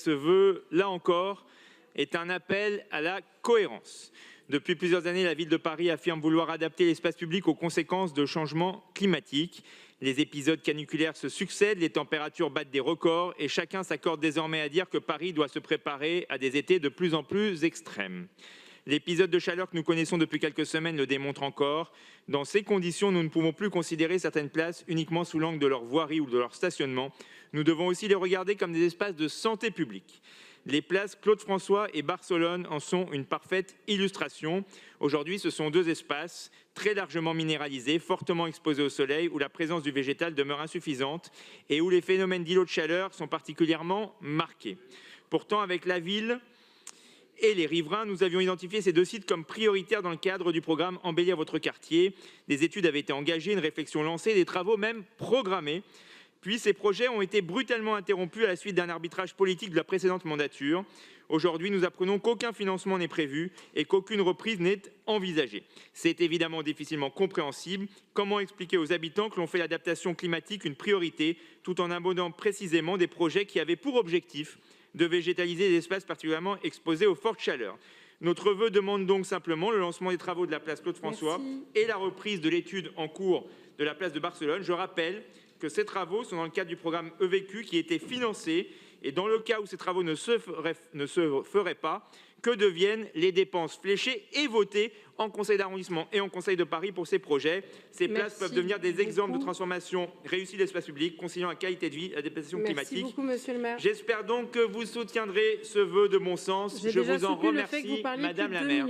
Ce vœu, là encore, est un appel à la cohérence. Depuis plusieurs années, la ville de Paris affirme vouloir adapter l'espace public aux conséquences de changements climatiques. Les épisodes caniculaires se succèdent, les températures battent des records et chacun s'accorde désormais à dire que Paris doit se préparer à des étés de plus en plus extrêmes. L'épisode de chaleur que nous connaissons depuis quelques semaines le démontre encore. Dans ces conditions, nous ne pouvons plus considérer certaines places uniquement sous l'angle de leur voirie ou de leur stationnement. Nous devons aussi les regarder comme des espaces de santé publique. Les places Claude-François et Barcelone en sont une parfaite illustration. Aujourd'hui, ce sont deux espaces très largement minéralisés, fortement exposés au soleil, où la présence du végétal demeure insuffisante et où les phénomènes d'îlots de chaleur sont particulièrement marqués. Pourtant, avec la ville et les riverains, nous avions identifié ces deux sites comme prioritaires dans le cadre du programme Embellir votre quartier. Des études avaient été engagées, une réflexion lancée, des travaux même programmés. Puis ces projets ont été brutalement interrompus à la suite d'un arbitrage politique de la précédente mandature. Aujourd'hui, nous apprenons qu'aucun financement n'est prévu et qu'aucune reprise n'est envisagée. C'est évidemment difficilement compréhensible. Comment expliquer aux habitants que l'on fait l'adaptation climatique une priorité, tout en abordant précisément des projets qui avaient pour objectif de végétaliser des espaces particulièrement exposés aux fortes chaleurs? Notre vœu demande donc simplement le lancement des travaux de la place Claude-François et la reprise de l'étude en cours de la place de Barcelone. Je rappelle que ces travaux sont dans le cadre du programme EVQ qui était financé, et dans le cas où ces travaux ne se feraient pas, que deviennent les dépenses fléchées et votées en conseil d'arrondissement et en conseil de Paris pour ces projets? Ces places peuvent devenir des exemples de transformation réussie de l'espace public, conciliant la qualité de vie et l'adaptation climatique. Merci beaucoup, monsieur le maire. J'espère donc que vous soutiendrez ce vœu de bon sens. Je vous en remercie, madame la maire.